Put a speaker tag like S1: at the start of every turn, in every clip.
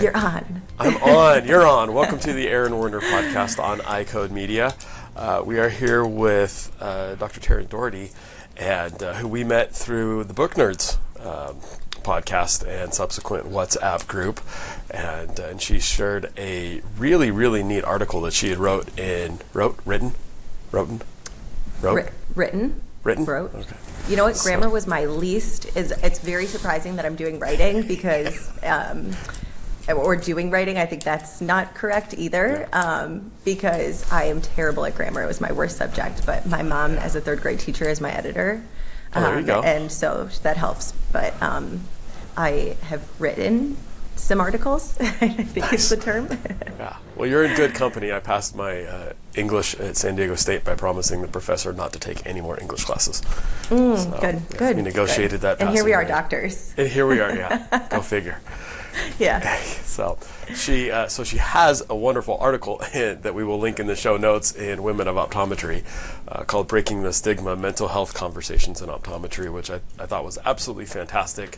S1: You're on.
S2: I'm on. You're on. Welcome to the Aaron Werner podcast on iCode Media. We are here with Dr. Taryn Doherty, and who we met through the Book Nerds podcast and subsequent WhatsApp group. And she shared a really, really neat article that she had wrote. Okay.
S1: You know what? Grammar was my least. It's very surprising that I'm doing writing because, or doing writing. I think that's not correct either, because I am terrible at grammar. It was my worst subject. But my mom, as a third grade teacher, is my editor.
S2: There you go.
S1: And so that helps. But I have written some articles, I think is the term.
S2: Yeah. Well, you're in good company. I passed my English at San Diego State by promising the professor not to take any more English classes.
S1: Good.
S2: We negotiated that.
S1: And here we are,
S2: rate.
S1: doctors.
S2: And here we are, yeah. Go figure.
S1: Yeah.
S2: So she has a wonderful article that we will link in the show notes in Women of Optometry called Breaking the Stigma, Mental Health Conversations in Optometry, which I thought was absolutely fantastic.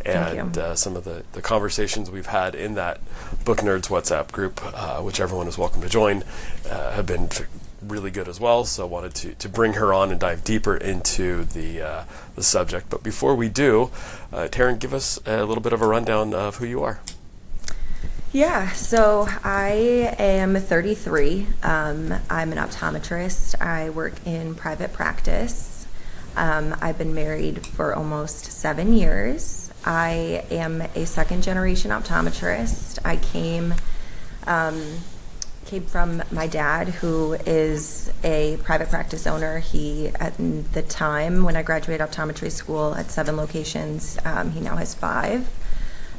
S2: And some of the conversations we've had in that Book Nerds WhatsApp group, which everyone is welcome to join, have been really good as well. So I wanted to bring her on and dive deeper into the subject. But before we do, Taryn, give us a little bit of a rundown of who you are.
S1: Yeah, so I am 33. I'm an optometrist. I work in private practice. I've been married for almost 7 years. I am a second-generation optometrist. I came from my dad, who is a private practice owner. He, at the time when I graduated optometry school, at 7 locations. He now has 5.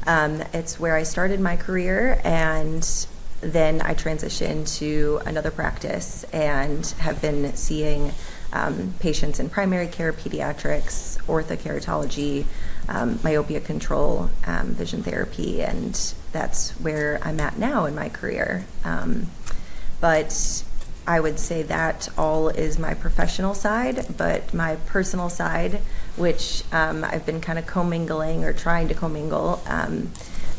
S1: It's where I started my career, and then I transitioned to another practice and have been seeing patients in primary care, pediatrics, orthokeratology, myopia control, vision therapy, and that's where I'm at now in my career. But I would say that all is my professional side, but my personal side, which I've been kind of commingling or trying to commingle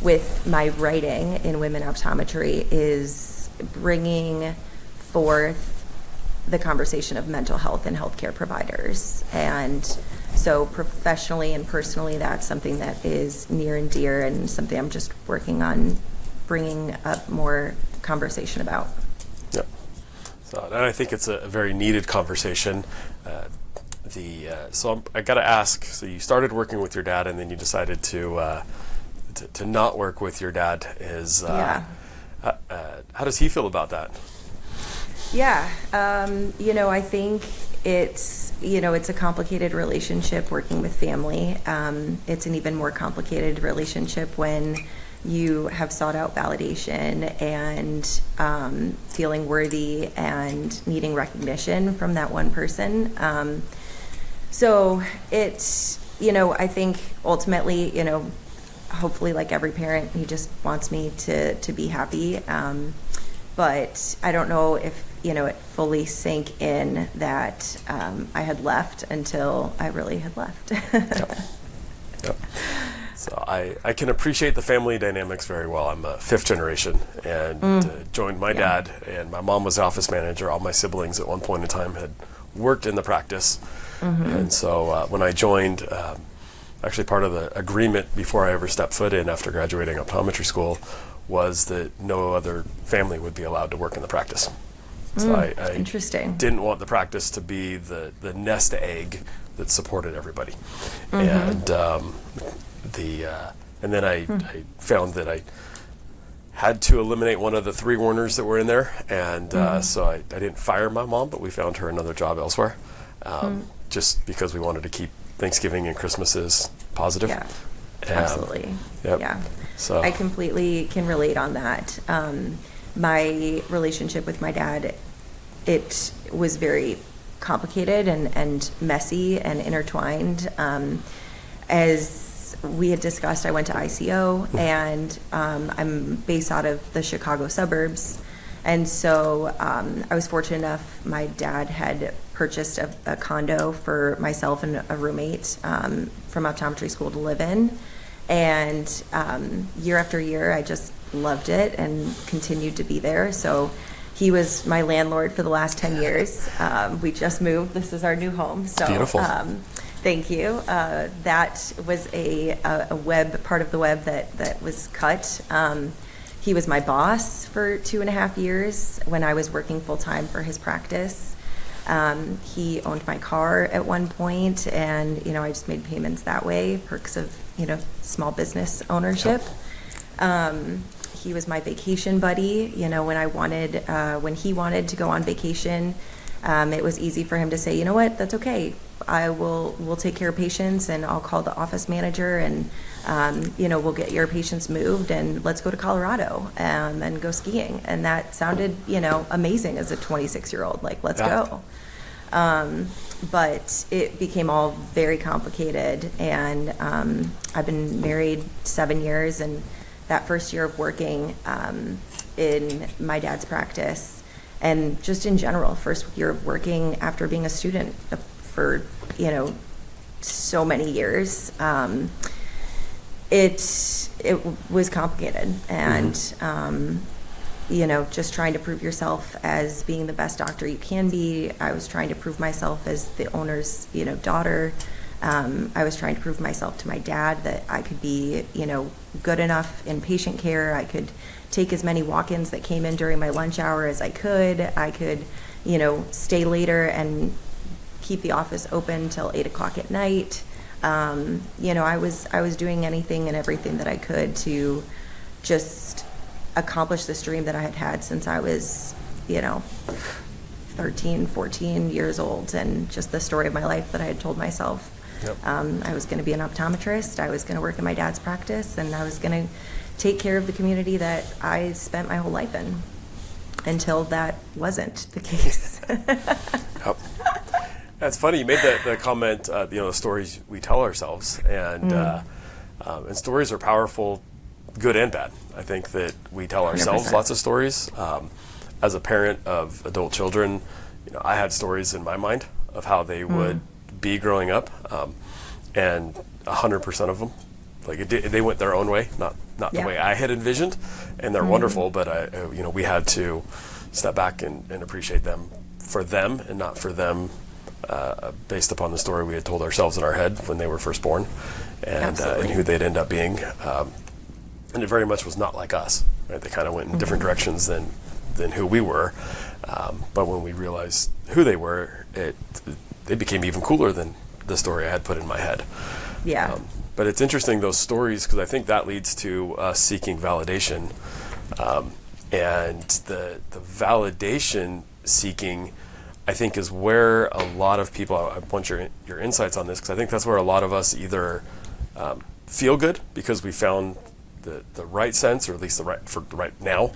S1: with my writing in Women Optometry, is bringing forth the conversation of mental health and healthcare providers. And so professionally and personally, that's something that is near and dear and something I'm just working on bringing up more conversation about.
S2: Yep. So, and I think it's a very needed conversation. So I got to ask, so you started working with your dad and then you decided to not work with your dad. How does he feel about that?
S1: Yeah, I think it's a complicated relationship working with family. It's an even more complicated relationship when you have sought out validation and feeling worthy and needing recognition from that one person. So it's, I think ultimately, hopefully, like every parent, he just wants me to be happy. But I don't know if, it fully sank in that I had left until I really had left.
S2: Yep. So I can appreciate the family dynamics very well. I'm a 5th generation and joined my dad, and my mom was the office manager. All my siblings at one point in time had worked in the practice. And so when I joined, actually part of the agreement before I ever stepped foot in after graduating optometry school was that no other family would be allowed to work in the practice. So I
S1: interesting.
S2: Didn't want the practice to be the nest egg that supported everybody. And and then I found that I had to eliminate one of the 3 Werners that were in there, and so I didn't fire my mom, but we found her another job elsewhere, just because we wanted to keep Thanksgiving and Christmases positive.
S1: Yeah, absolutely.
S2: Yep.
S1: Yeah,
S2: so
S1: I completely can relate on that. My relationship with my dad, it was very complicated and messy and intertwined. As we had discussed, I went to ICO, and I'm based out of the Chicago suburbs. And so I was fortunate enough, my dad had purchased a condo for myself and a roommate from optometry school to live in. And year after year, I just loved it and continued to be there. So he was my landlord for the last 10 years. We just moved. This is our new home. So
S2: Beautiful.
S1: Thank you. That was a web, part of the web that was cut. He was my boss for 2.5 years when I was working full-time for his practice. He owned my car at one point, and, I just made payments that way, perks of, small business ownership. He was my vacation buddy. When he wanted to go on vacation, it was easy for him to say, you know what, that's okay. We'll take care of patients, and I'll call the office manager, and we'll get your patients moved, and let's go to Colorado and go skiing. And that sounded, amazing as a 26-year-old. Like, let's go. But it became all very complicated, and I've been married 7 years, and that first year of working in my dad's practice, and just in general, first year of working after being a student for, so many years, it was complicated, and just trying to prove yourself as being the best doctor you can be. I was trying to prove myself as the owner's, daughter. I was trying to prove myself to my dad that I could be, good enough in patient care. I could take as many walk-ins that came in during my lunch hour as I could. I could, stay later and keep the office open till 8 o'clock at night. I was doing anything and everything that I could to just accomplish this dream that I had had since I was, 13, 14 years old, and just the story of my life that I had told myself. Yep. I was going to be an optometrist. I was going to work in my dad's practice, and I was going to take care of the community that I spent my whole life in, until that wasn't the case.
S2: Yep. That's funny. You made the comment, the stories we tell ourselves, and stories are powerful, good and bad. I think that we tell ourselves 100%. Lots of stories. As a parent of adult children, I had stories in my mind of how they would be growing up, and 100% of them, they went their own way, not the way I had envisioned, and they're wonderful. But we had to step back and appreciate them for them, and not for them based upon the story we had told ourselves in our head when they were first born, and who they'd end up being. And it very much was not like us, right? They kind of went in different directions than who we were. But when we realized who they were, they became even cooler than the story I had put in my head.
S1: Yeah.
S2: But it's interesting, those stories, because I think that leads to us seeking validation. And the validation seeking, I think, is where a lot of people, I want your insights on this, because I think that's where a lot of us either feel good because we found the right sense, or at least the right now,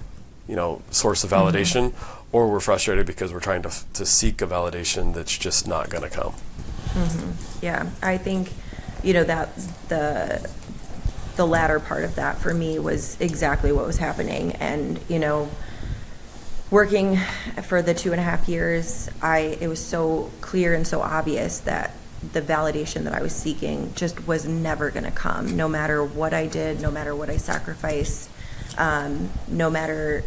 S2: source of validation, or we're frustrated because we're trying to seek a validation that's just not going to come.
S1: Yeah, I think, that the latter part of that for me was exactly what was happening. And, working for the 2.5 years, it was so clear and so obvious that the validation that I was seeking just was never going to come, no matter what I did, no matter what I sacrificed, no matter,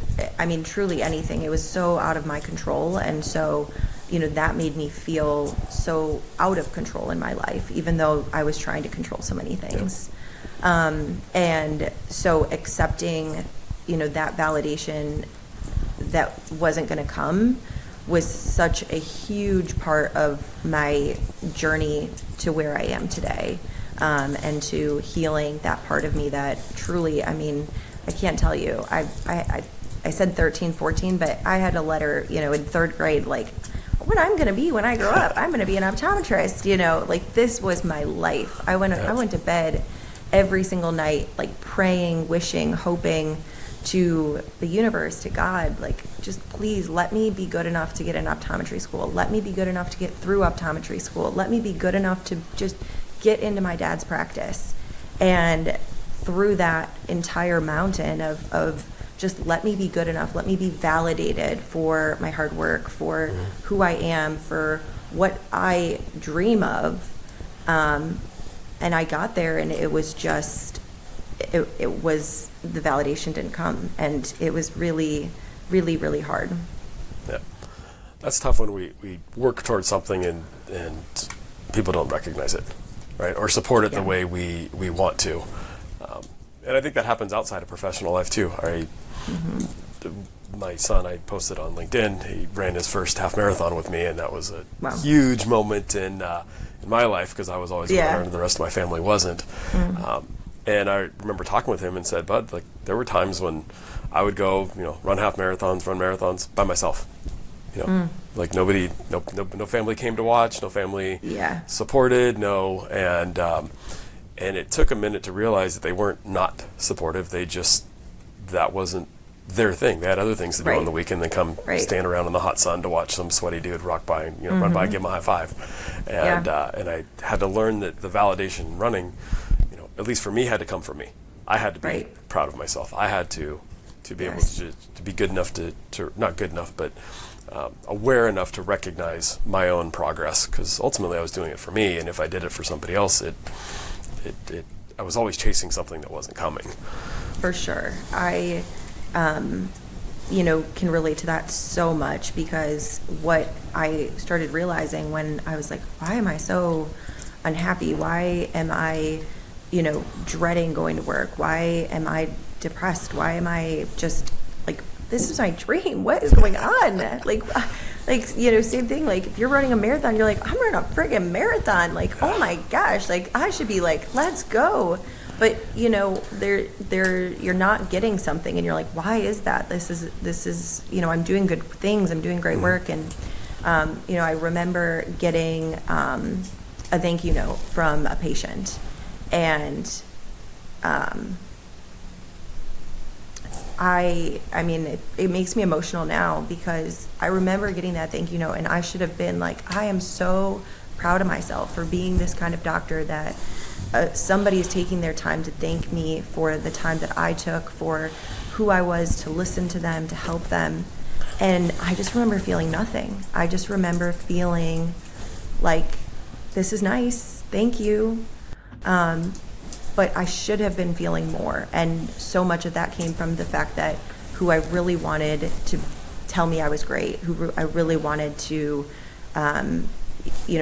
S1: truly anything. It was so out of my control. And so, that made me feel so out of control in my life, even though I was trying to control so many things. And so accepting, that validation that wasn't going to come was such a huge part of my journey to where I am today, and to healing that part of me that truly, I can't tell you. I said 13, 14, but I had a letter, in third grade, what I'm going to be when I grow up. I'm going to be an optometrist, this was my life. I went to bed every single night, praying, wishing, hoping to the universe, to God, just please let me be good enough to get in optometry school. Let me be good enough to get through optometry school. Let me be good enough to just get into my dad's practice. And through that entire mountain of just let me be good enough, let me be validated for my hard work, for who I am, for what I dream of. And I got there, and it was just, it was, the validation didn't come, and it was really, really, really hard.
S2: Yeah. That's tough when we work towards something and people don't recognize it, right? Or support it the way we want to. And I think that happens outside of professional life too. My son, I posted on LinkedIn, he ran his first half marathon with me, and that was a huge moment in my life, because I was always a runner and the rest of my family wasn't. And I remember talking with him and said, Bud, like, there were times when I would go, run half marathons, run marathons by myself. Like nobody, no family came to watch, no family supported, and it took a minute to realize that they weren't not supportive. They just, that wasn't their thing. They had other things to do on the weekend than come stand around in the hot sun to watch some sweaty dude rock by and run by and give him a high five. And I had to learn that the validation in running, at least for me, had to come from me. I had to be proud of myself. I had to be able to be good enough to not good enough, but aware enough to recognize my own progress, because ultimately I was doing it for me, and if I did it for somebody else, I was always chasing something that wasn't coming.
S1: For sure. I can relate to that so much, because what I started realizing when I was like, why am I so unhappy? Why am I, dreading going to work? Why am I depressed? Why am I just like, this is my dream. What is going on? Like, same thing. Like, if you're running a marathon, you're like, I'm running a friggin' marathon. Like, oh my gosh, like, I should be like, let's go. But, you're not getting something, and you're like, why is that? This is, I'm doing good things. I'm doing great work. And, I remember getting a thank you note from a patient, and it makes me emotional now, because I remember getting that thank you note, and I should have been like, I am so proud of myself for being this kind of doctor, that somebody is taking their time to thank me for the time that I took, for who I was, to listen to them, to help them. And I just remember feeling nothing. I just remember feeling like, this is nice, thank you. But I should have been feeling more. And so much of that came from the fact that who I really wanted to tell me I was great, who I really wanted to,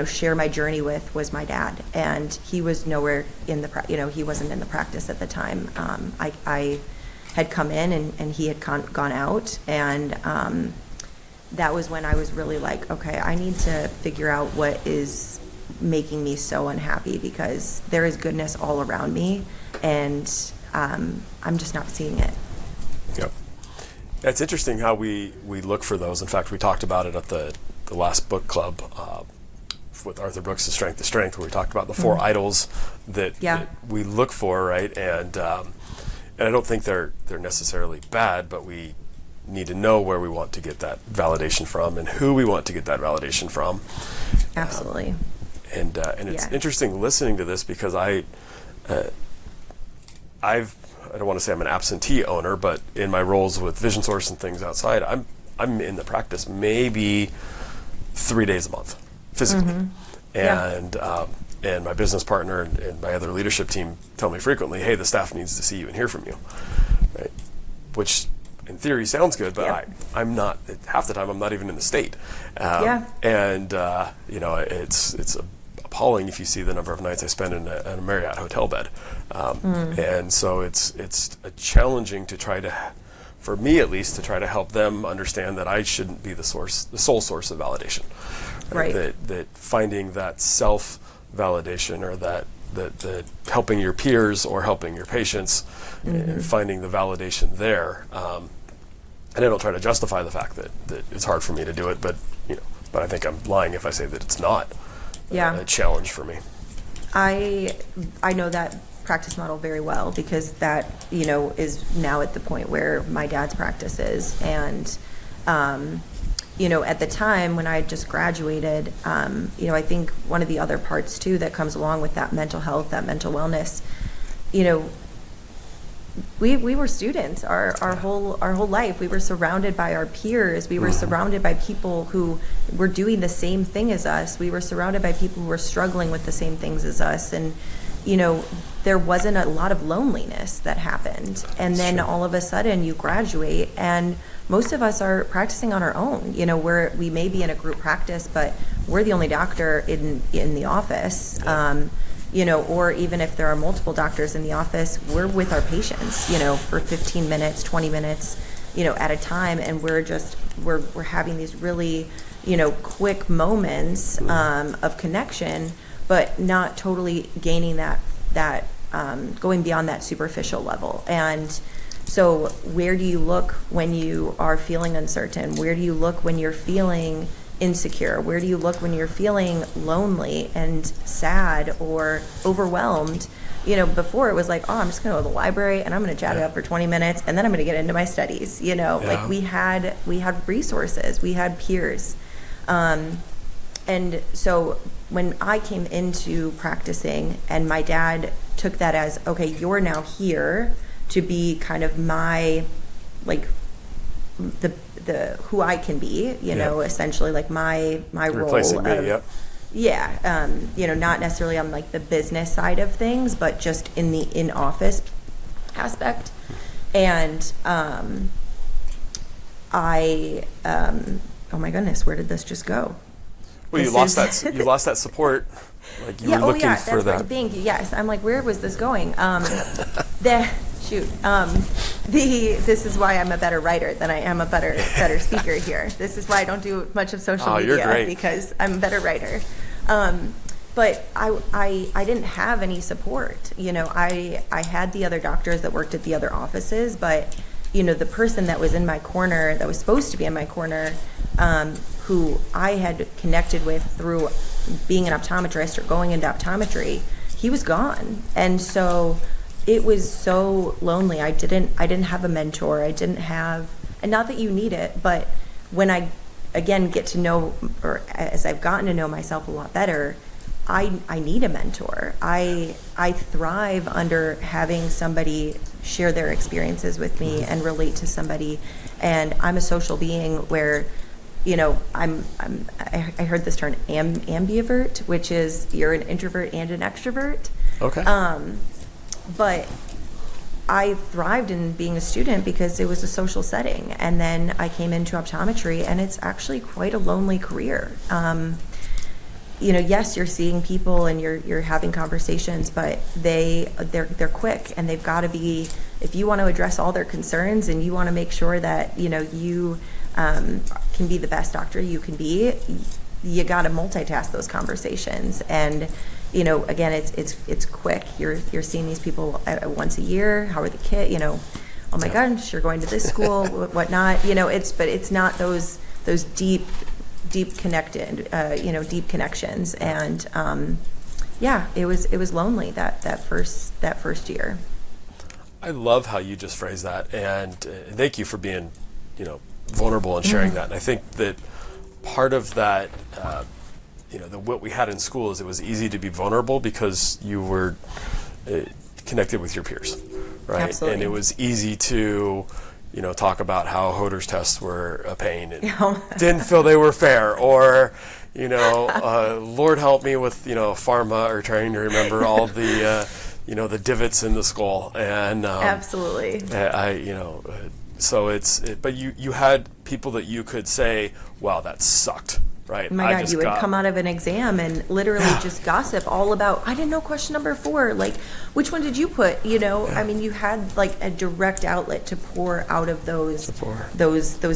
S1: share my journey with, was my dad. And he was nowhere in the, he wasn't in the practice at the time. I had come in, and he had gone out. And that was when I was really like, okay, I need to figure out what is making me so unhappy, because there is goodness all around me, and I'm just not seeing it.
S2: Yep. It's interesting how we look for those. In fact, we talked about it at the last book club with Arthur Brooks' Strength to Strength, where we talked about the four idols that we look for, right? And I don't think they're necessarily bad, but we need to know where we want to get that validation from and who we want to get that validation from.
S1: Absolutely.
S2: And it's interesting listening to this, because I don't want to say I'm an absentee owner, but in my roles with Vision Source and things outside, I'm in the practice maybe 3 days a month physically, and my business partner and my other leadership team tell me frequently, hey, the staff needs to see you and hear from you, right? Which in theory sounds good, but I'm not, half the time I'm not even in the state. And it's appalling if you see the number of nights I spend in a Marriott hotel bed. And so it's challenging to try to, for me at least, to try to help them understand that I shouldn't be the sole source of validation. Right? That finding that self-validation, or that helping your peers or helping your patients, and finding the validation there. And I don't try to justify the fact that it's hard for me to do it, but I think I'm lying if I say that it's not a challenge for me.
S1: I know that practice model very well, because that is now at the point where my dad's practice is. And at the time when I had just graduated, I think one of the other parts too that comes along with that mental health, that mental wellness, we were students our whole life. We were surrounded by our peers. We were surrounded by people who were doing the same thing as us. We were surrounded by people who were struggling with the same things as us. And there wasn't a lot of loneliness that happened. And then all of a sudden you graduate, and most of us are practicing on our own. We may be in a group practice, but we're the only doctor in the office. Or even if there are multiple doctors in the office, we're with our patients, for 15 minutes, 20 minutes, at a time. And we're having these really, quick moments of connection, but not totally gaining that going beyond that superficial level. And so where do you look when you are feeling uncertain? Where do you look when you're feeling insecure? Where do you look when you're feeling lonely and sad or overwhelmed? Before it was like, I'm just going to go to the library and I'm going to chat it up for 20 minutes and then I'm going to get into my studies. Like we had resources, we had peers. And so when I came into practicing, and my dad took that as, okay, you're now here to be kind of my, like, the who I can be, essentially like my role.
S2: Replacing me, yep.
S1: Yeah, not necessarily on like the business side of things, but just in the in-office aspect. And oh my goodness, where did this just go?
S2: Well, you lost that support. Like you were looking for that.
S1: Yes, I'm like, where was this going? This is why I'm a better writer than I am a better speaker here. This is why I don't do much of social media, because I'm a better writer. But I didn't have any support. I had the other doctors that worked at the other offices, but the person that was in my corner, that was supposed to be in my corner, who I had connected with through being an optometrist or going into optometry, he was gone. And so it was so lonely. I didn't have a mentor. I didn't have, and not that you need it, but when I again get to know, or as I've gotten to know myself a lot better, I need a mentor. I thrive under having somebody share their experiences with me and relate to somebody. And I'm a social being where, I heard this term ambivert, which is you're an introvert and an extrovert.
S2: Okay.
S1: But I thrived in being a student because it was a social setting. And then I came into optometry, and it's actually quite a lonely career. Yes, you're seeing people and you're having conversations, but they're quick, and they've got to be, if you want to address all their concerns and you want to make sure that you can be the best doctor you can be, you got to multitask those conversations. And again, it's quick. You're seeing these people once a year. How are the kids? Oh my gosh, you're going to this school, whatnot. But it's not those deep connected, deep connections. And it was lonely that first year.
S2: I love how you just phrased that, and thank you for being, vulnerable and sharing that. And I think that part of that, what we had in school is it was easy to be vulnerable because you were connected with your peers, right?
S1: Absolutely.
S2: And it was easy to, talk about how Hodder's tests were a pain and didn't feel they were fair, or, Lord help me with, pharma, or trying to remember all the, the divots in the skull. And
S1: absolutely.
S2: So but you had people that you could say, wow, that sucked, right?
S1: Oh my God, you would come out of an exam and literally just gossip all about, I didn't know question number 4, like, which one did you put? I mean, you had like a direct outlet to pour out of those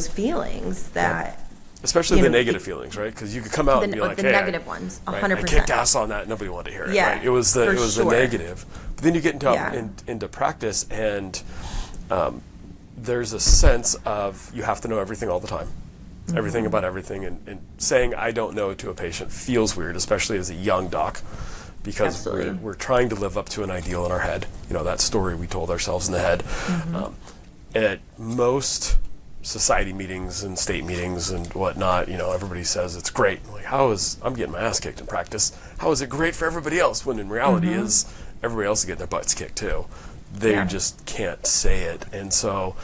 S1: feelings that...
S2: Especially the negative feelings, right? Because you could come out and be like,
S1: the
S2: hey,
S1: negative ones, 100%.
S2: Right, I kicked ass on that. Nobody wanted to hear it,
S1: Yeah,
S2: right? It was the negative. But then you get into practice, and there's a sense of you have to know everything all the time. Everything about everything, and saying I don't know to a patient feels weird, especially as a young doc, because we're trying to live up to an ideal in our head. That story we told ourselves in the head. At most society meetings and state meetings and whatnot, everybody says it's great. Like, I'm getting my ass kicked in practice. How is it great for everybody else? When in reality is everybody else is getting their butts kicked too. They just can't say it. And so,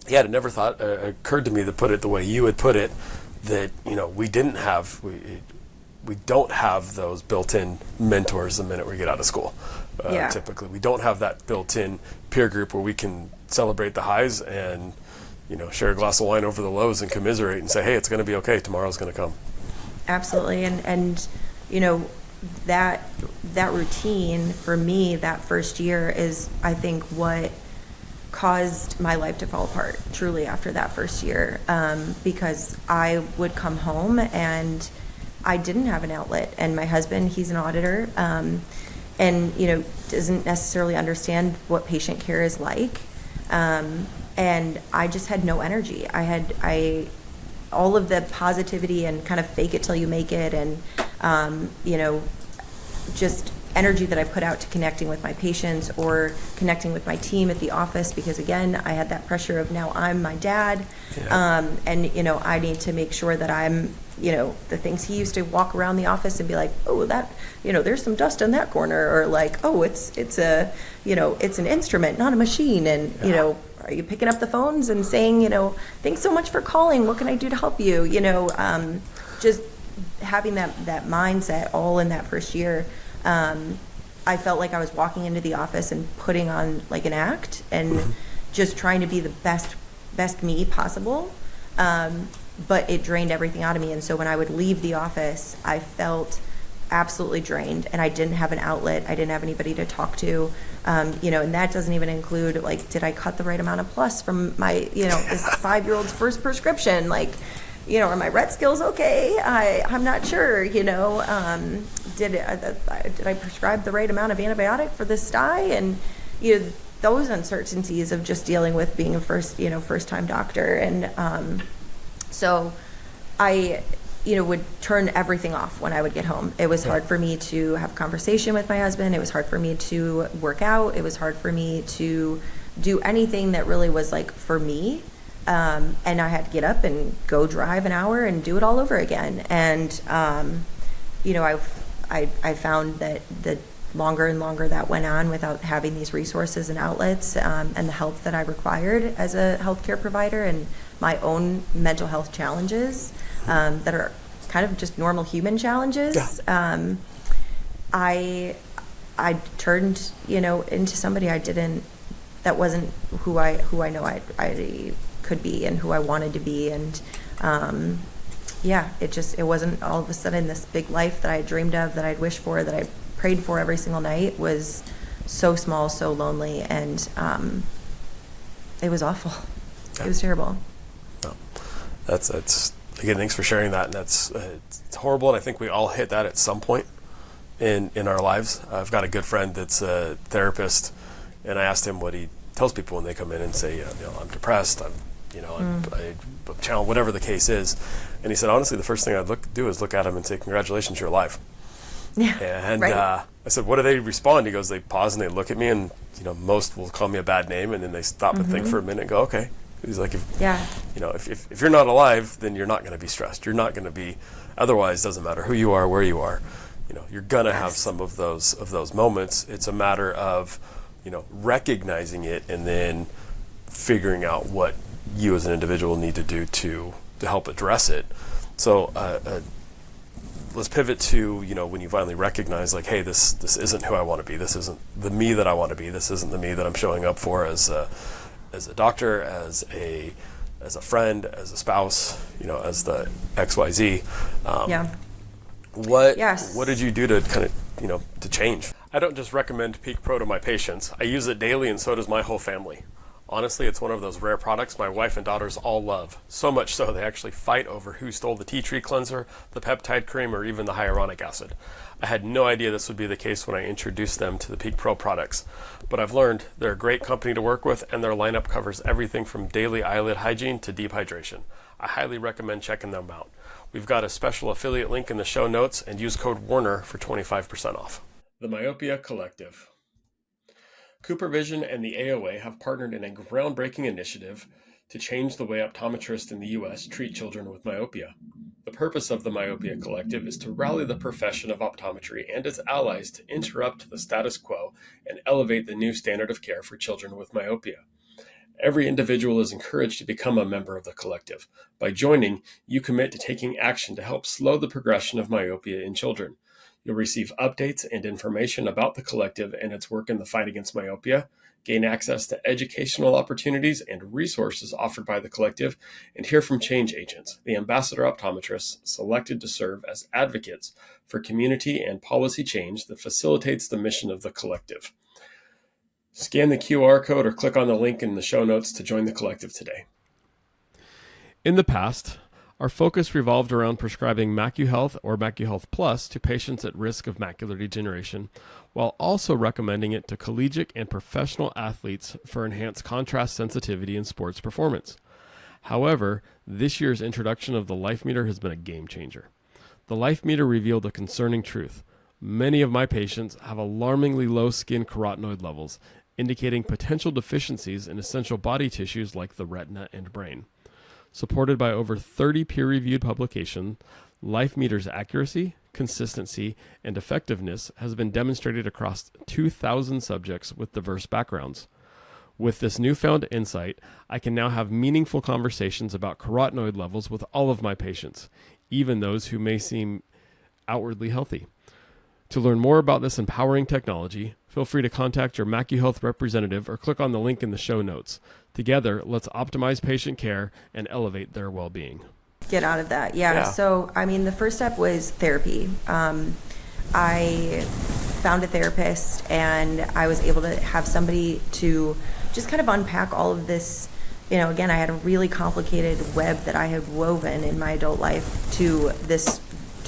S2: it never occurred to me to put it the way you had put it, that, we didn't have, we don't have those built-in mentors the minute we get out of school. Typically, we don't have that built-in peer group where we can celebrate the highs and, share a glass of wine over the lows and commiserate and say, hey, it's going to be okay. Tomorrow's going to come.
S1: Absolutely. And that routine for me that first year is, I think, what caused my life to fall apart truly after that first year, because I would come home and I didn't have an outlet. And my husband, he's an auditor, and doesn't necessarily understand what patient care is like, and I just had no energy. I all of the positivity and kind of fake it till you make it, and just energy that I put out to connecting with my patients or connecting with my team at the office, because again, I had that pressure of now I'm my dad, and I need to make sure that I'm, the things he used to walk around the office and be like, oh, that, there's some dust in that corner, or like, oh, it's an instrument, not a machine, and are you picking up the phones and saying, thanks so much for calling, what can I do to help you? Just having that mindset all in that first year. I felt like I was walking into the office and putting on like an act and just trying to be the best me possible. But it drained everything out of me. And so when I would leave the office, I felt absolutely drained, and I didn't have an outlet. I didn't have anybody to talk to, and that doesn't even include, like, did I cut the right amount of plus from my, this 5-year-old's first prescription? Like, are my ret skills okay? I'm not sure, did I prescribe the right amount of antibiotic for this sty? And, those uncertainties of just dealing with being a first-time doctor. And so I, would turn everything off when I would get home. It was hard for me to have a conversation with my husband. It was hard for me to work out. It was hard for me to do anything that really was like for me. And I had to get up and go drive an hour and do it all over again. And, I found that the longer and longer that went on without having these resources and outlets, and the help that I required as a healthcare provider, and my own mental health challenges, that are kind of just normal human challenges. I turned, into somebody that wasn't who I know I could be and who I wanted to be. And it wasn't all of a sudden this big life that I dreamed of, that I'd wished for, that I prayed for every single night, was so small, so lonely, and it was awful. It was terrible.
S2: No, that's again, thanks for sharing that. And that's it's horrible, and I think we all hit that at some point in our lives. I've got a good friend that's a therapist, and I asked him what he tells people when they come in and say, I'm depressed, I'm challenged, whatever the case is. And he said, honestly, the first thing I'd do is look at him and say, congratulations, you're alive.
S1: Yeah.
S2: And
S1: right.
S2: I said, what do they respond? He goes, they pause and they look at me, and most will call me a bad name, and then they stop and think for a minute and go, okay. He's like, if you're not alive, then you're not going to be stressed. You're not going to be. Otherwise, doesn't matter who you are, where you are. You're going to have some of those moments. It's a matter of recognizing it and then figuring out what you as an individual need to do to help address it. So let's pivot to when you finally recognize, like, hey, this isn't who I want to be. This isn't the me that I want to be. This isn't the me that I'm showing up for as a doctor, as a friend, as a spouse, as the XYZ. What did you do to kind of to change? I don't just recommend Peak Pro to my patients. I use it daily, and so does my whole family. Honestly, it's one of those rare products my wife and daughters all love. So much so they actually fight over who stole the tea tree cleanser, the peptide cream, or even the hyaluronic acid. I had no idea this would be the case when I introduced them to the Peak Pro products. But I've learned they're a great company to work with, and their lineup covers everything from daily eyelid hygiene to deep hydration. I highly recommend checking them out. We've got a special affiliate link in the show notes, and use code Werner for 25% off. The Myopia Collective. CooperVision and the AOA have partnered in a groundbreaking initiative to change the way optometrists in the U.S. treat children with myopia. The purpose of the Myopia Collective is to rally the profession of optometry and its allies to interrupt the status quo and elevate the new standard of care for children with myopia. Every individual is encouraged to become a member of the collective. By joining, you commit to taking action to help slow the progression of myopia in children. You'll receive updates and information about the collective and its work in the fight against myopia, gain access to educational opportunities and resources offered by the collective, and hear from change agents, the ambassador optometrists selected to serve as advocates for community and policy change that facilitates the mission of the collective. Scan the QR code or click on the link in the show notes to join the collective today. In the past, our focus revolved around prescribing MacuHealth or MacuHealth Plus to patients at risk of macular degeneration, while also recommending it to collegiate and professional athletes for enhanced contrast sensitivity in sports performance. However, this year's introduction of the Life Meter has been a game changer. The Life Meter revealed a concerning truth. Many of my patients have alarmingly low skin carotenoid levels, indicating potential deficiencies in essential body tissues like the retina and brain. Supported by over 30 peer-reviewed publications, Life Meter's accuracy, consistency, and effectiveness has been demonstrated across 2,000 subjects with diverse backgrounds. With this newfound insight, I can now have meaningful conversations about carotenoid levels with all of my patients, even those who may seem outwardly healthy. To learn more about this empowering technology, feel free to contact your MacuHealth representative or click on the link in the show notes. Together, let's optimize patient care and elevate their well-being.
S1: Get out of that. Yeah. So, I mean, the first step was therapy. I found a therapist and I was able to have somebody to just kind of unpack all of this. You know, again, I had a really complicated web that I had woven in my adult life to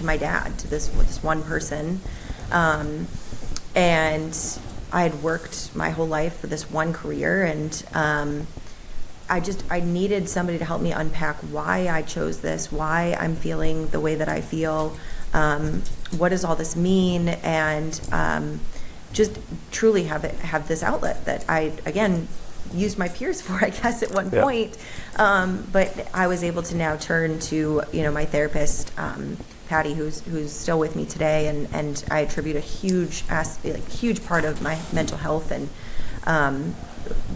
S1: my dad, to this one person. And I had worked my whole life for this one career, and I needed somebody to help me unpack why I chose this, why I'm feeling the way that I feel, what does all this mean, and just truly have this outlet that I, again, used my peers for, I guess, at one point. But I was able to now turn to, my therapist, Patty, who's still with me today, and I attribute a huge part of my mental health and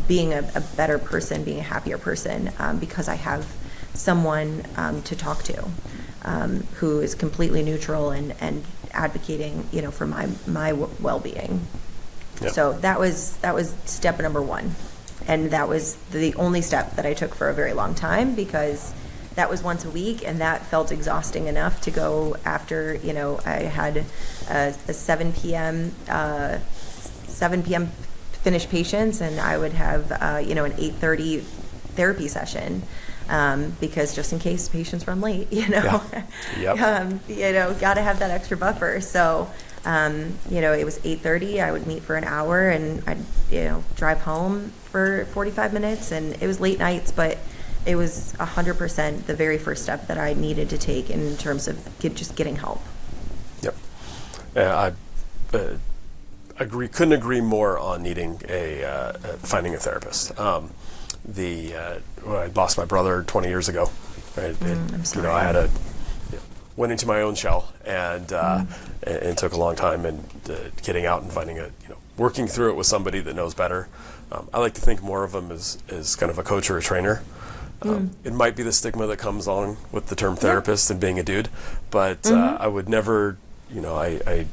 S1: being a better person, being a happier person, because I have someone to talk to who is completely neutral and advocating, for my well-being. Yep. So that was step number one, and that was the only step that I took for a very long time, because that was once a week, and that felt exhausting enough to go after. I had a 7 p.m. Finish patients, and I would have an 8:30 therapy session, because just in case patients run late,
S2: Yeah. Yep.
S1: Got to have that extra buffer. So, it was 8:30. I would meet for an hour, and I'd drive home for 45 minutes, and it was late nights, but it was 100% the very first step that I needed to take in terms of just getting help. Yep.
S2: I couldn't agree more on needing finding a therapist. I lost my brother 20 years ago. Right?
S1: I'm sorry.
S2: I went into my own shell and took a long time and getting out and finding working through it with somebody that knows better. I like to think more of them as kind of a coach or a trainer. It might be the stigma that comes along with the term therapist and being a dude, but I would never, I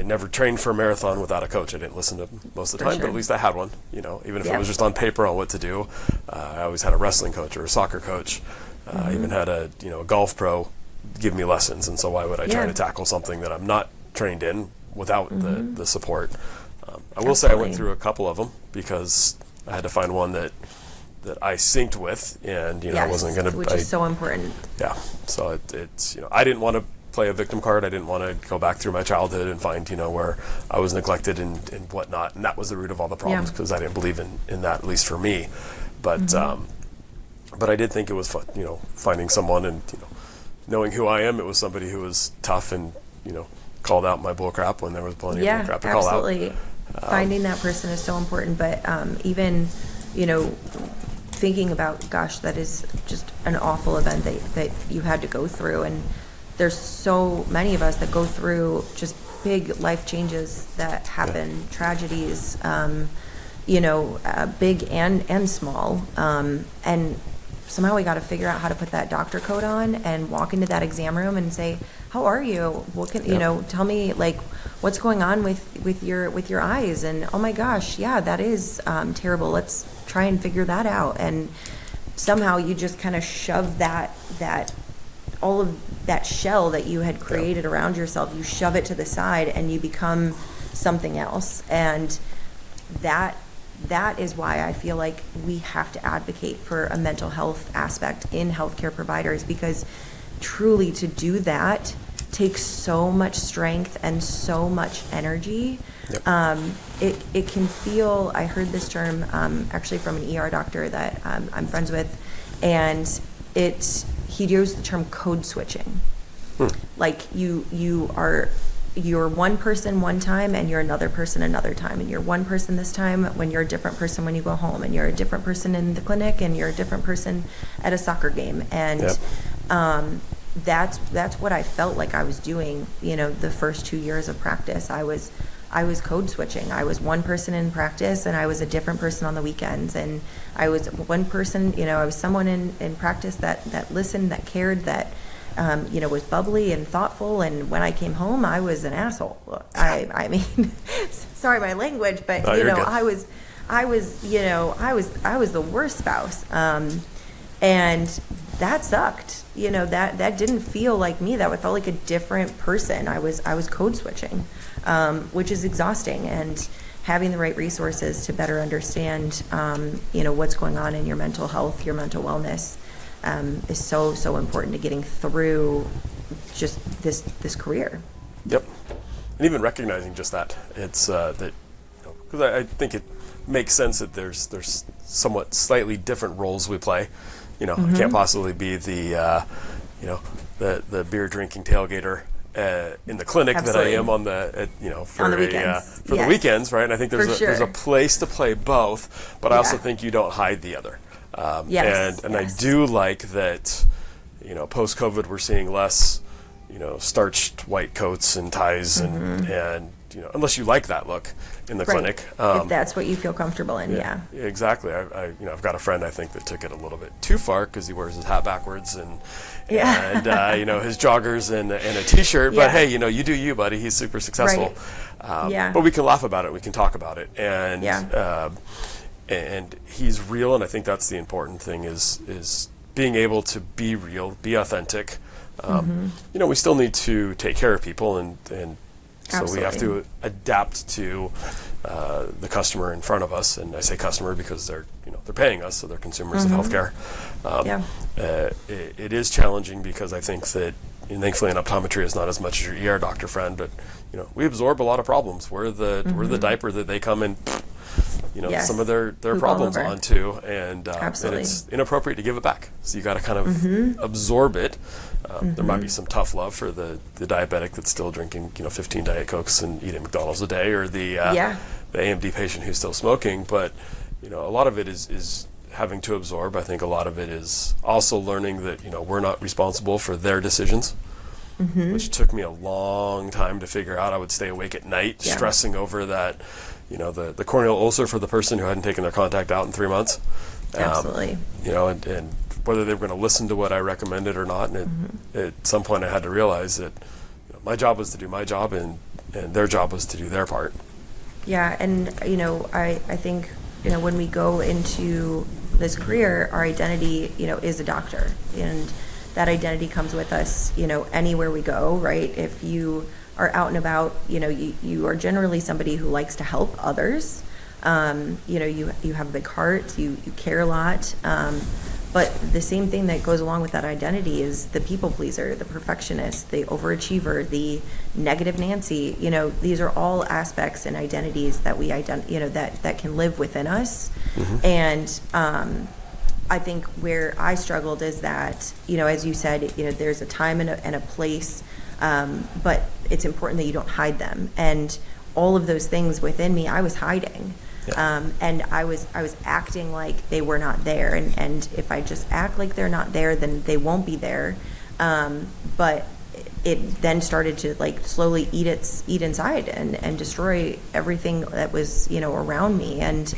S2: never trained for a marathon without a coach. I didn't listen to them most of the time, but at least I had one, even if it was just on paper on what to do. I always had a wrestling coach or a soccer coach. I even had a golf pro give me lessons, and so why would I try to tackle something that I'm not trained in without the support? I will say I went through a couple of them because I had to find one that I synced with, and I wasn't going to,
S1: which is so important.
S2: Yeah, so it's I didn't want to play a victim card. I didn't want to go back through my childhood and find where I was neglected and whatnot, and that was the root of all the problems, because I didn't believe in that, at least for me. But but I did think it was fun, finding someone and knowing who I am. It was somebody who was tough and called out my bullcrap when there was plenty of bullcrap to call out.
S1: Absolutely. Finding that person is so important, but even thinking about, gosh, that is just an awful event that you had to go through, and there's so many of us that go through just big life changes that happen, tragedies, big and small. And somehow we got to figure out how to put that doctor coat on and walk into that exam room and say, how are you? What can, tell me, like, what's going on with your eyes? And, oh my gosh, yeah, that is terrible. Let's try and figure that out. And somehow you just kind of shove that all of that shell that you had created around yourself, you shove it to the side and you become something else. And that is why I feel like we have to advocate for a mental health aspect in healthcare providers, because truly to do that takes so much strength and so much energy. It can feel, I heard this term actually from an ER doctor that I'm friends with, and he used the term code switching. Like you're one person one time and you're another person another time, and you're one person this time when you're a different person when you go home, and you're a different person in the clinic, and you're a different person at a soccer game. And that's what I felt like I was doing, the first 2 years of practice. I was code switching. I was one person in practice and I was a different person on the weekends. And I was one person, I was someone in practice that listened, that cared, that was bubbly and thoughtful. And when I came home, I was an asshole. I mean, sorry my language, but I was the worst spouse. And that sucked. That didn't feel like me. That felt like a different person. I was code switching, which is exhausting. And having the right resources to better understand, what's going on in your mental health, your mental wellness, is so important to getting through just this career.
S2: Yep, and even recognizing just that it's that, because I think it makes sense that there's somewhat slightly different roles we play. I can't possibly be the beer drinking tailgater in the clinic that I am on the weekends. The weekends, right? And I think there's a place to play both, but I also think you don't hide the other. And I do like that, post COVID we're seeing less, starched white coats and ties and unless you like that look in the clinic.
S1: If that's what you feel comfortable in,
S2: Exactly. I've got a friend I think that took it a little bit too far because he wears his hat backwards and his joggers and a t-shirt. But hey, you do you, buddy. He's super successful. Right. But we can laugh about it. We can talk about it. And and he's real. And I think that's the important thing is being able to be real, be authentic. We still need to take care of people and so we have to adapt to the customer in front of us, and I say customer because they're paying us, so they're consumers of healthcare. It is challenging because I think that, and thankfully in optometry it's not as much as your ER doctor friend, but we absorb a lot of problems. We're the diaper that they come in, some of their problems onto, and it's inappropriate to give it back. So you got to kind of absorb it. There might be some tough love for the diabetic that's still drinking 15 Diet Cokes and eating McDonald's a day, or the AMD patient who's still smoking. But a lot of it is having to absorb. I think a lot of it is also learning that we're not responsible for their decisions, which took me a long time to figure out. I would stay awake at night stressing over that, the corneal ulcer for the person who hadn't taken their contact out in 3 months.
S1: Absolutely.
S2: And whether they were going to listen to what I recommended or not. And at some point I had to realize that my job was to do my job and their job was to do their part.
S1: Yeah, and I think when we go into this career, our identity is a doctor, and that identity comes with us anywhere we go, right? If you are out and about, you are generally somebody who likes to help others. You have a big heart, you care a lot. But the same thing that goes along with that identity is the people pleaser, the perfectionist, the overachiever, the negative Nancy. These are all aspects and identities that that can live within us. And I think where I struggled is that, as you said, there's a time and a place, but it's important that you don't hide them. And all of those things within me, I was hiding. And I was acting like they were not there, and if I just act like they're not there, then they won't be there. But it then started to like slowly eat inside and destroy everything that was, around me. And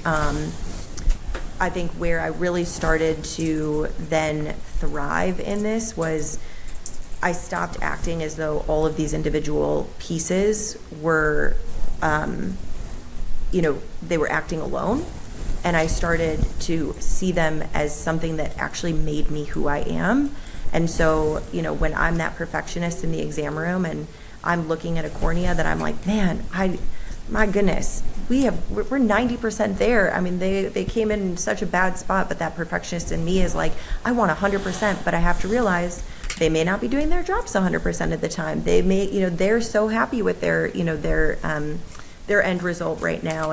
S1: I think where I really started to then thrive in this was I stopped acting as though all of these individual pieces were, they were acting alone. And I started to see them as something that actually made me who I am. And so, when I'm that perfectionist in the exam room and I'm looking at a cornea that I'm like, man, my goodness, we're 90% there. I mean, they came in such a bad spot, but that perfectionist in me is like, I want 100%, but I have to realize they may not be doing their jobs 100% of the time. They may, they're so happy with their end result right now.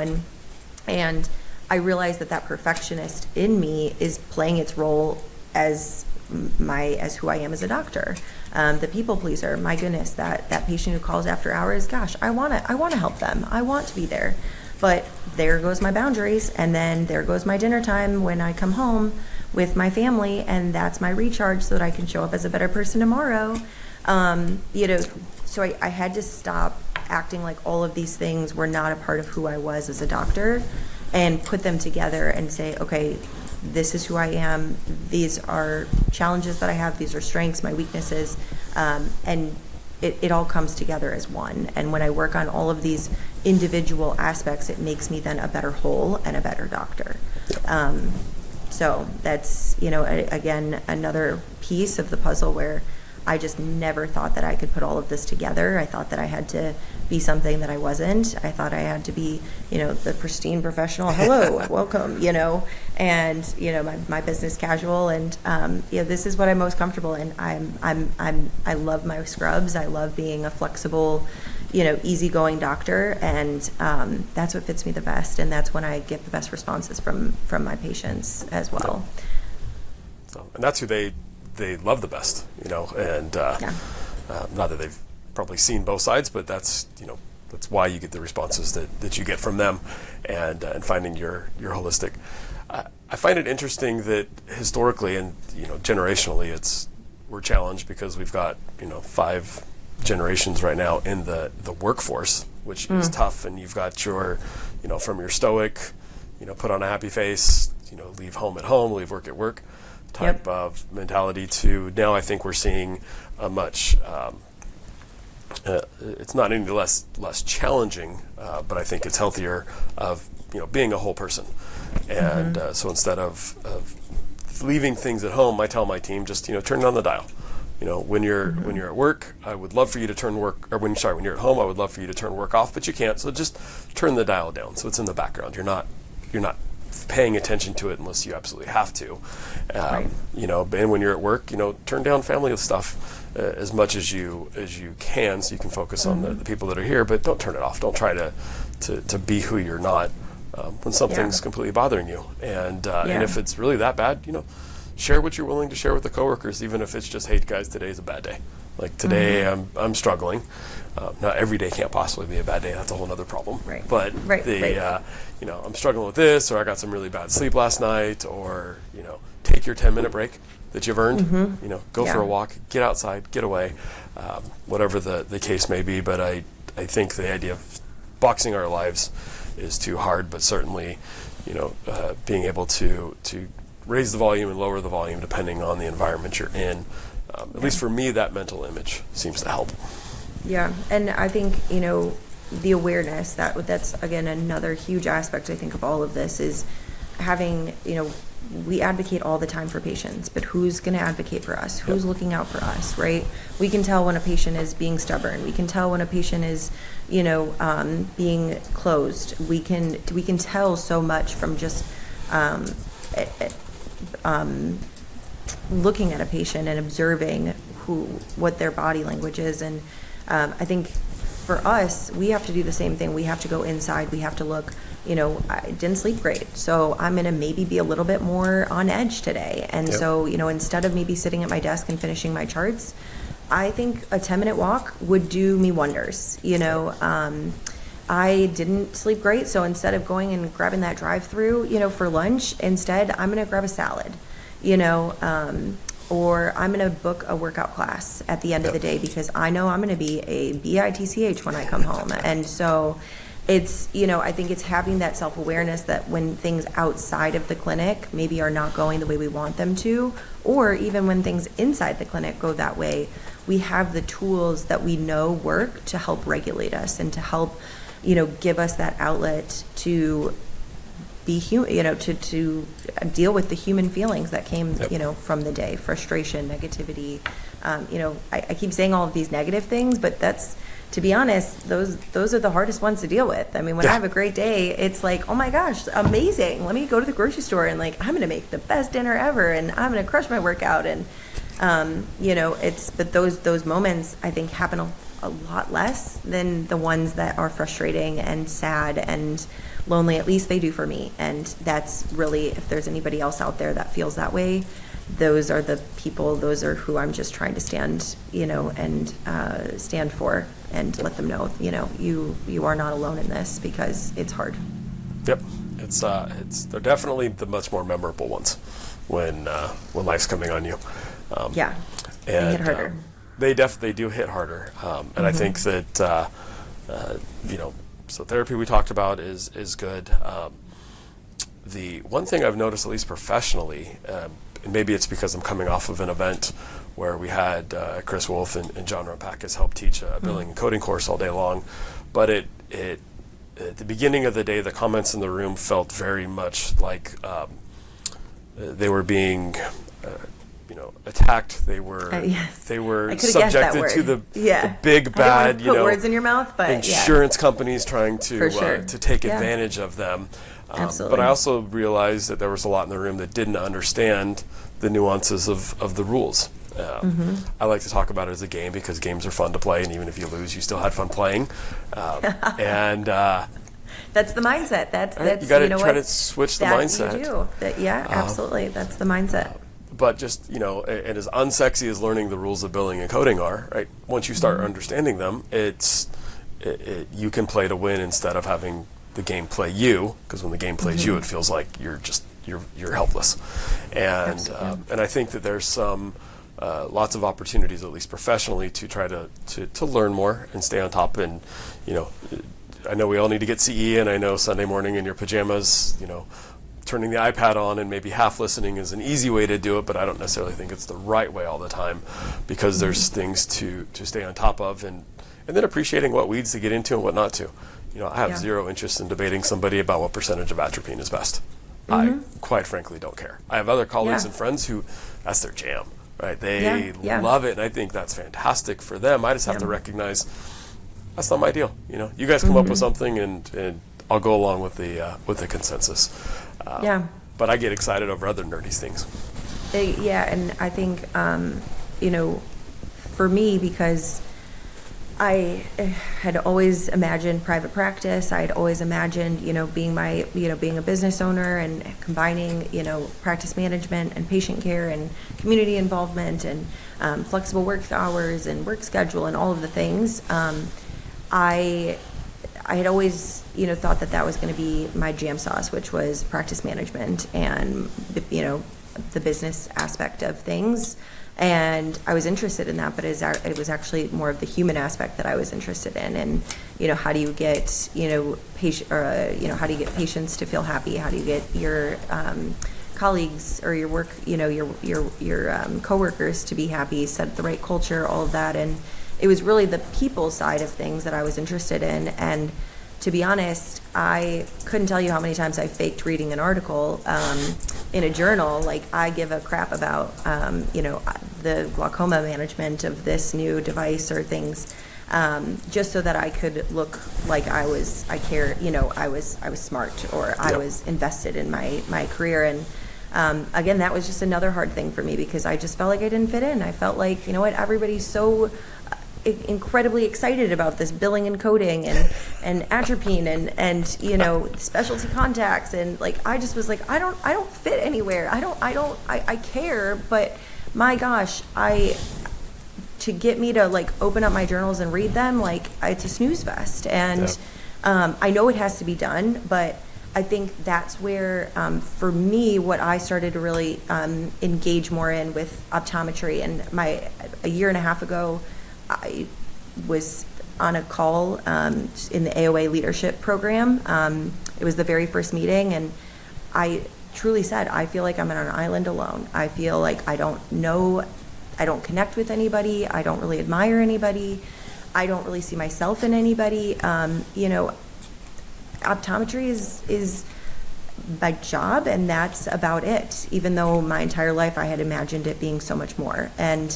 S1: And I realize that perfectionist in me is playing its role as who I am as a doctor. The people pleaser, my goodness, that patient who calls after hours, gosh, I want to help them. I want to be there. But there goes my boundaries, and then there goes my dinner time when I come home with my family, and that's my recharge so that I can show up as a better person tomorrow. So I had to stop acting like all of these things were not a part of who I was as a doctor, and put them together and say, okay, this is who I am. These are challenges that I have. These are strengths, my weaknesses, and it all comes together as one. And when I work on all of these individual aspects, it makes me then a better whole and a better doctor. So that's, again, another piece of the puzzle where I just never thought that I could put all of this together. I thought that I had to be something that I wasn't. I thought I had to be, the pristine professional, hello, welcome, and, my business casual. And, this is what I'm most comfortable in. I love my scrubs. I love being a flexible, easygoing doctor. And that's what fits me the best. And that's when I get the best responses from my patients as well.
S2: So, and that's who they love the best, and not that they've probably seen both sides, but that's why you get the responses that you get from them, and finding your holistic. I find it interesting that historically and generationally we're challenged because we've got 5 generations right now in the workforce, which is tough, and you've got your from your stoic, put on a happy face, leave home at home, leave work at work type of mentality to now I think we're seeing a much it's not any less challenging, but I think it's healthier of being a whole person. And so instead of leaving things at home, I tell my team just turn on the dial. When you're at work, I would love for you to turn work, or when you're at home, I would love for you to turn work off, but you can't. So just turn the dial down so it's in the background. You're not paying attention to it unless you absolutely have to.
S1: Right.
S2: And when you're at work, turn down family stuff as much as you can, so you can focus on the people that are here, but don't turn it off. Don't try to be who you're not when something's completely bothering you. And if it's really that bad, share what you're willing to share with the coworkers, even if it's just, hey guys, today's a bad day. Like today, I'm struggling. Now every day can't possibly be a bad day. That's a whole other problem.
S1: Right.
S2: But I'm struggling with this, or I got some really bad sleep last night, or take your 10-minute break that you've earned. Go for a walk, get outside, get away, whatever the case may be. But I think the idea of boxing our lives is too hard. But certainly, being able to raise the volume and lower the volume depending on the environment you're in. At least for me, that mental image seems to help.
S1: Yeah, and I think, the awareness, that's, again, another huge aspect, I think, of all of this is having, we advocate all the time for patients, but who's going to advocate for us? Who's looking out for us, right? We can tell when a patient is being stubborn. We can tell when a patient is, being closed. We can tell so much from just looking at a patient and observing what their body language is. And I think for us, we have to do the same thing. We have to go inside. We have to look, I didn't sleep great, so I'm going to maybe be a little bit more on edge today. And so, instead of maybe sitting at my desk and finishing my charts, I think a 10-minute walk would do me wonders. I didn't sleep great, so instead of going and grabbing that drive-through, for lunch, instead I'm going to grab a salad. or I'm going to book a workout class at the end of the day because I know I'm going to be a bitch when I come home. And so it's, I think it's having that self-awareness that when things outside of the clinic maybe are not going the way we want them to, or even when things inside the clinic go that way, we have the tools that we know work to help regulate us and to help, give us that outlet to be human, to deal with the human feelings that came, from the day, frustration, negativity. I keep saying all of these negative things, but that's, to be honest, those are the hardest ones to deal with. I mean, when I have a great day, it's like, oh my gosh, amazing. Let me go to the grocery store and I'm going to make the best dinner ever, and I'm going to crush my workout. And, but those moments I think happen a lot less than the ones that are frustrating and sad and lonely. At least they do for me. And that's really, if there's anybody else out there that feels that way, those are the people, those are who I'm just trying to stand, and stand for and let them know, you are not alone in this because it's hard.
S2: Yep. They're definitely the much more memorable ones when life's coming on you.
S1: They hit harder.
S2: They definitely do hit harder. And I think that, so therapy we talked about is good. The one thing I've noticed, at least professionally, and maybe it's because I'm coming off of an event where we had Chris Wolf and John Rumpakis help teach a billing and coding course all day long, but at the beginning of the day, the comments in the room felt very much like they were being attacked. They were subjected to the big bad,
S1: put words in your mouth, but
S2: insurance companies trying to take advantage of them.
S1: Absolutely.
S2: But I also realized that there was a lot in the room that didn't understand the nuances of the rules. I like to talk about it as a game because games are fun to play, and even if you lose, you still had fun playing. And
S1: that's the mindset. That's
S2: you got to try to switch the mindset.
S1: You do. Absolutely. That's the mindset.
S2: But just, and as unsexy as learning the rules of billing and coding are, right? Once you start understanding them, you can play to win instead of having the game play you, because when the game plays you, it feels like you're helpless. And I think that there's some lots of opportunities, at least professionally, to try to learn more and stay on top. And I know we all need to get CE, and I know Sunday morning in your pajamas, turning the iPad on and maybe half listening is an easy way to do it, but I don't necessarily think it's the right way all the time, because there's things to stay on top of, and then appreciating what weeds to get into and what not to. I have zero interest in debating somebody about what percentage of atropine is best. I quite frankly don't care. I have other colleagues and friends who that's their jam, right? They love it, and I think that's fantastic for them. I just have to recognize that's not my deal. You guys come up with something, and I'll go along with the consensus. But I get excited over other nerdy things.
S1: And I think, for me, because I had always imagined private practice. I had always imagined, being a business owner and combining, practice management and patient care and community involvement and flexible work hours and work schedule and all of the things. I had always, thought that was going to be my jam sauce, which was practice management and, the business aspect of things. And I was interested in that, but it was actually more of the human aspect that I was interested in. And, how do you get, how do you get patients to feel happy? How do you get your colleagues or your work, your coworkers to be happy, set the right culture, all of that. And it was really the people side of things that I was interested in. And to be honest, I couldn't tell you how many times I faked reading an article in a journal. Like, I give a crap about, the glaucoma management of this new device or things, just so that I could look like I was smart, or I was invested in my career. And again, that was just another hard thing for me, because I just felt like I didn't fit in. I felt like, everybody's so incredibly excited about this billing and coding and atropine and specialty contacts, and I just was like, I don't fit anywhere. I care, but my gosh, to get me to open up my journals and read them, it's a snooze fest. And I know it has to be done, but I think that's where, for me, what I started to really engage more in with optometry. And a year and a half ago, I was on a call in the AOA leadership program. It was the very first meeting, and I truly said, I feel like I'm on an island alone. I feel like I don't connect with anybody. I don't really admire anybody. I don't really see myself in anybody. Optometry is my job, and that's about it, even though my entire life I had imagined it being so much more. And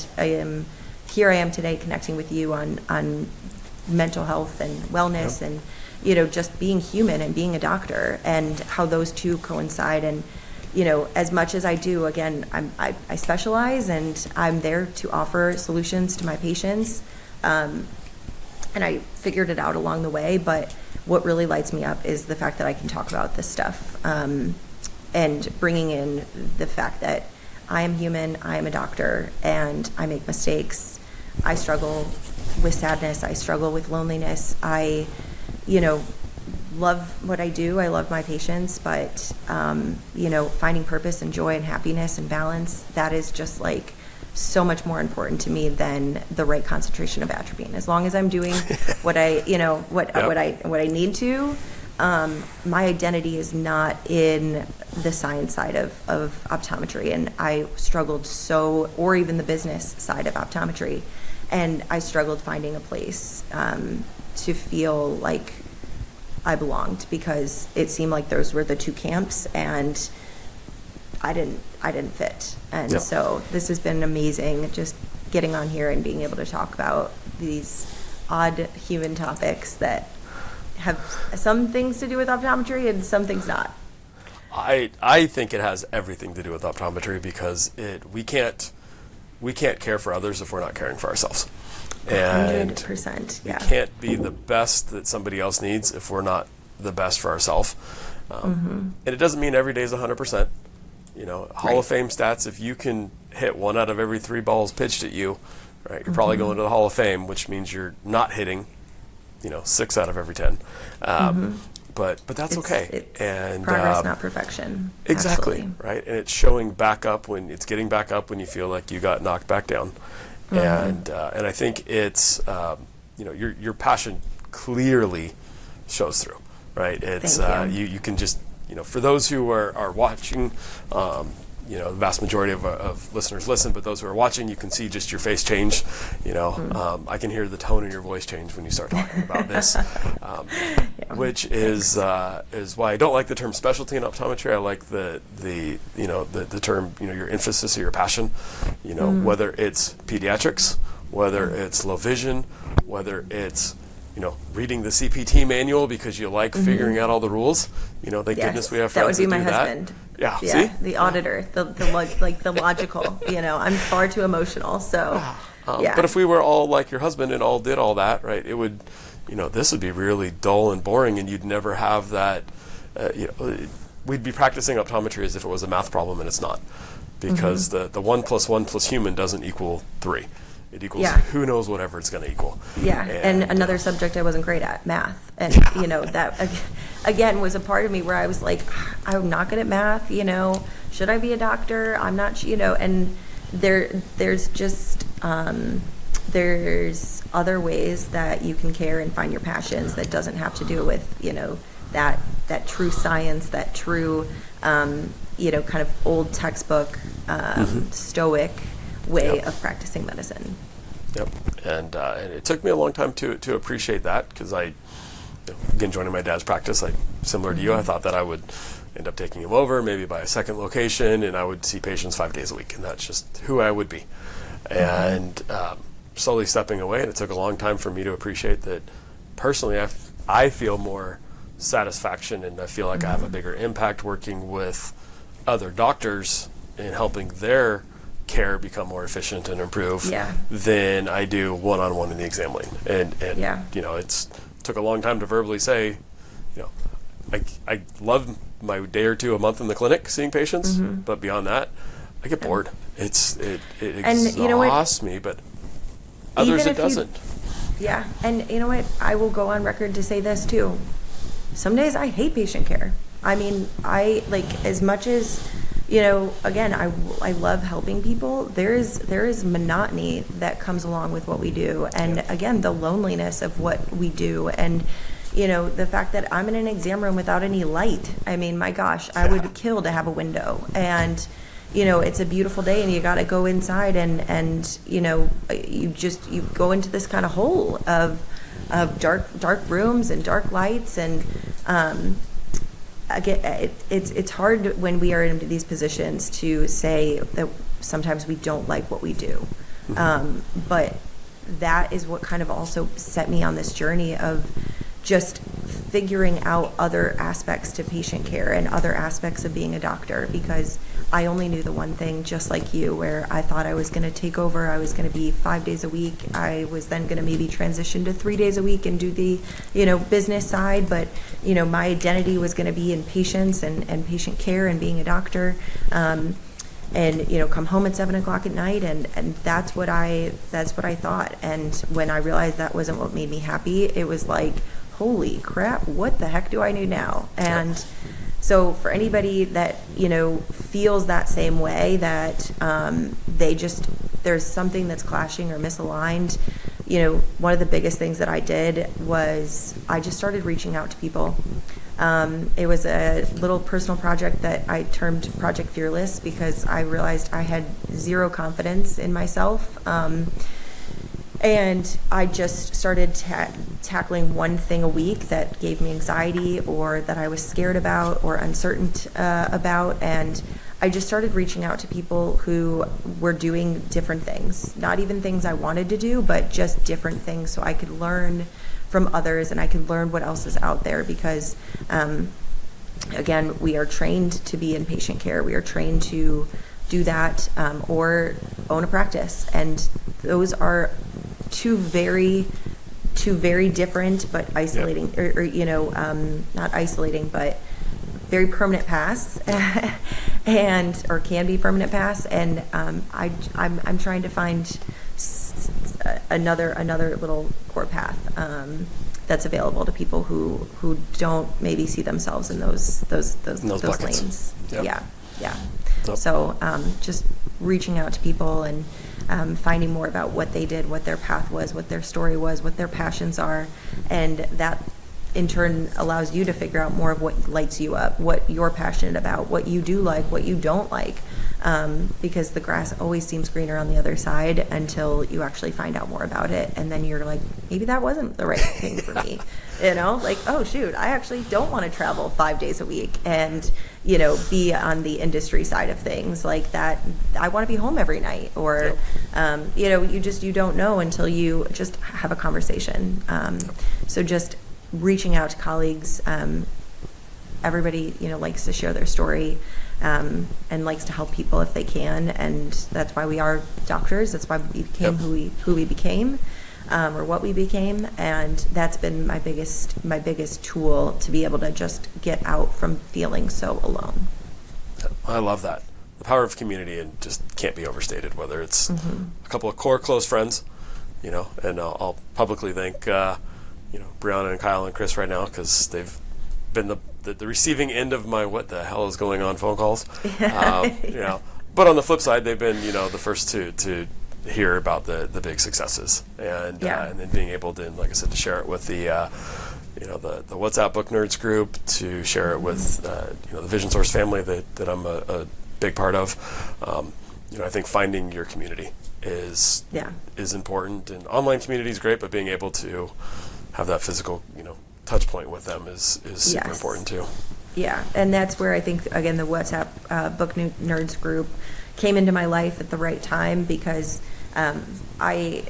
S1: here I am today connecting with you on mental health and wellness, and just being human and being a doctor, and how those two coincide. And as much as I do, again, I specialize, and I'm there to offer solutions to my patients, and I figured it out along the way. But what really lights me up is the fact that I can talk about this stuff, and bringing in the fact that I am human, I am a doctor, and I make mistakes. I struggle with sadness. I struggle with loneliness. I, love what I do. I love my patients, but, finding purpose and joy and happiness and balance, that is just like so much more important to me than the right concentration of atropine. As long as I'm doing what I, what I need to, my identity is not in the science side of optometry. And I struggled or even the business side of optometry. And I struggled finding a place to feel like I belonged, because it seemed like those were the two camps, and I didn't fit. And so this has been amazing, just getting on here and being able to talk about these odd human topics that have some things to do with optometry and some things not.
S2: I think it has everything to do with optometry, because we can't care for others if we're not caring for ourselves. And
S1: 100%,
S2: we can't be the best that somebody else needs if we're not the best for ourselves. And it doesn't mean every day is 100%. Hall of Fame stats, if you can hit 1 out of every 3 balls pitched at you, right, you're probably going to the Hall of Fame, which means you're not hitting, 6 out of every 10. But that's okay. And
S1: progress, not perfection.
S2: Exactly.
S1: Absolutely.
S2: Right. And it's showing back up it's getting back up when you feel like you got knocked back down. And I think it's your passion clearly shows through. Right. It's you can just for those who are watching. The vast majority of listeners listen, but those who are watching, you can see just your face change. I can hear the tone in your voice change when you start talking about this, which is why I don't like the term specialty in optometry. I like the term, your emphasis or your passion, whether it's pediatrics, whether it's low vision, whether it's reading the CPT manual because you like figuring out all the rules. Thank goodness we have friends
S1: that would be my
S2: do
S1: husband.
S2: Yeah,
S1: see?
S2: See?
S1: The auditor, the logical. I'm far too emotional, so
S2: But if we were all like your husband and all did all that, right, it would, this would be really dull and boring, and you'd never have that. We'd be practicing optometry as if it was a math problem, and it's not, because the 1 + 1 + human doesn't equal 3. It equals who knows whatever it's going to equal.
S1: Yeah, and another subject I wasn't great at, math. And, that, again, was a part of me where I was like, I'm not good at math, should I be a doctor? I'm not, and there's just, there's other ways that you can care and find your passions that doesn't have to do with, that true science, that true, kind of old textbook, stoic way of practicing medicine.
S2: Yep, and it took me a long time to appreciate that, because again, joining my dad's practice, similar to you, I thought that I would end up taking him over, maybe by a second location, and I would see patients 5 days a week, and that's just who I would be. And slowly stepping away, and it took a long time for me to appreciate that personally I feel more satisfaction, and I feel like I have a bigger impact working with other doctors and helping their care become more efficient and improve than I do one-on-one in the exam lane. And it's took a long time to verbally say, I love my day or two a month in the clinic seeing patients, but beyond that, I get bored. It exhausts me, but others it doesn't.
S1: And you know what? I will go on record to say this too. Some days I hate patient care. I mean, as much as, again, I love helping people. There is monotony that comes along with what we do. And again, the loneliness of what we do. And, the fact that I'm in an exam room without any light. I mean, my gosh, I would kill to have a window. And, it's a beautiful day and you got to go inside and, you go into this kind of hole of dark rooms and dark lights. And, again, it's hard when we are in these positions to say that sometimes we don't like what we do. But that is what kind of also set me on this journey of just figuring out other aspects to patient care and other aspects of being a doctor, because I only knew the one thing, just like you, where I thought I was going to take over. I was going to be 5 days a week. I was then going to maybe transition to 3 days a week and do the, business side. But, my identity was going to be in patients and patient care and being a doctor. And, come home at 7 o'clock at night. And that's what I thought. And when I realized that wasn't what made me happy, it was like, holy crap, what the heck do I do now? And so for anybody that, feels that same way, that there's something that's clashing or misaligned, one of the biggest things that I did was I just started reaching out to people. It was a little personal project that I termed Project Fearless, because I realized I had zero confidence in myself. And I just started tackling one thing a week that gave me anxiety or that I was scared about or uncertain about. And I just started reaching out to people who were doing different things, not even things I wanted to do, but just different things, so I could learn from others and I could learn what else is out there. Because, again, we are trained to be in patient care. We are trained to do that or own a practice. And those are two very different but isolating, not isolating, but very permanent paths, or can be permanent paths. And I'm trying to find another little core path that's available to people who don't maybe see themselves in those lanes.
S2: Yep.
S1: Yeah. So just reaching out to people and finding more about what they did, what their path was, what their story was, what their passions are, and that in turn allows you to figure out more of what lights you up, what you're passionate about, what you do like, what you don't like, because the grass always seems greener on the other side until you actually find out more about it, and then you're like, maybe that wasn't the right thing for me. Like, oh shoot, I actually don't want to travel 5 days a week and be on the industry side of things like that. I want to be home every night, or you don't know until you just have a conversation. So just reaching out to colleagues. Everybody likes to share their story and likes to help people if they can, and that's why we are doctors. That's why we became who we became, or what we became, and that's been my biggest tool to be able to just get out from feeling so alone.
S2: I love that. The power of community and just can't be overstated, whether it's a couple of core close friends, and I'll publicly thank Brianna and Kyle and Chris right now, because they've been the receiving end of my what the hell is going on phone calls. But on the flip side, they've been the first to hear about the big successes, and then being able to, like I said, to share it with the the WhatsApp Book Nerds group, to share it with the Vision Source family that I'm a big part of. I think finding your community is important, and online community is great, but being able to have that physical touch point with them is super important too.
S1: Yeah, and that's where I think, again, the WhatsApp Book Nerds group came into my life at the right time, because I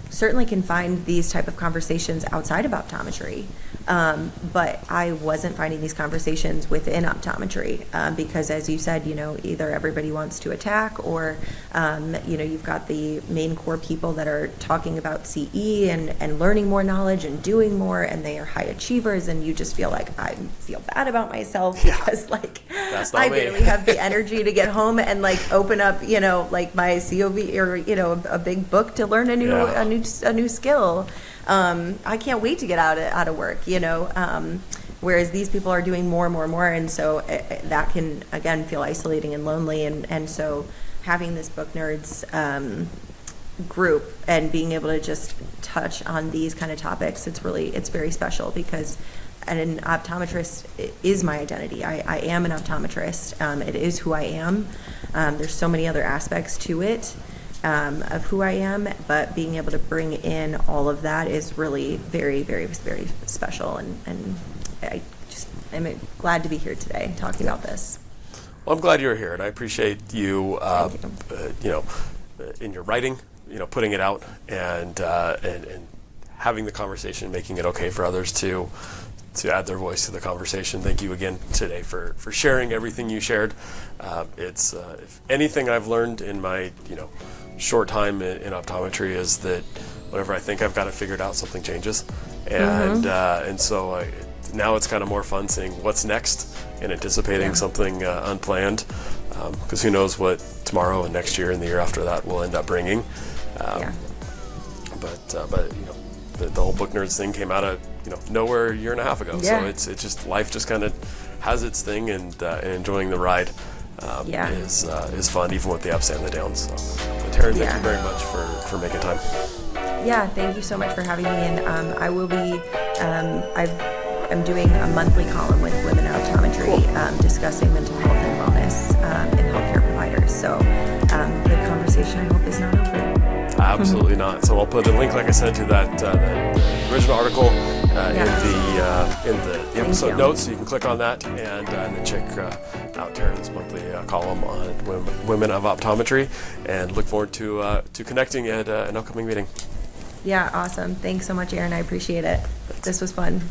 S1: certainly can find these type of conversations outside of optometry, but I wasn't finding these conversations within optometry, because, as you said, either everybody wants to attack, or you've got the main core people that are talking about CE and learning more knowledge and doing more, and they are high achievers, and you just feel like I feel bad about myself because I barely have the energy to get home and open up my COV or a big book to learn a new skill. I can't wait to get out of work, whereas these people are doing more and more and more, and so that can, again, feel isolating and lonely, and so having this book nerds group and being able to just touch on these kind of topics, it's very special, because an optometrist is my identity. I am an optometrist. It is who I am. There's so many other aspects to it of who I am, but being able to bring in all of that is really very, very, very special, and I'm glad to be here today talking about this.
S2: Well, I'm glad you're here, and I appreciate you, in your writing, putting it out and having the conversation, making it okay for others to add their voice to the conversation. Thank you again today for sharing everything you shared. It's if anything I've learned in my short time in optometry is that whenever I think I've got it figured out, something changes, and so now it's kind of more fun seeing what's next and anticipating something unplanned, because who knows what tomorrow and next year and the year after that will end up bringing. But the whole book nerds thing came out of nowhere a year and a half ago. So it's just life just kind of has its thing, and enjoying the ride is fun, even with the ups and the downs. So, Taryn, thank you very much for making time.
S1: Yeah, thank you so much for having me, and I will be. I'm doing a monthly column with Women of Optometry, discussing mental health and wellness in healthcare providers. So the conversation, I hope, is not over.
S2: Absolutely not. So I'll put a link, like I said, to that the original article in the episode notes, so you can click on that and then check out Taryn's monthly column on Women of Optometry, and look forward to connecting at an upcoming meeting.
S1: Yeah, awesome. Thanks so much, Aaron. I appreciate it. This was fun.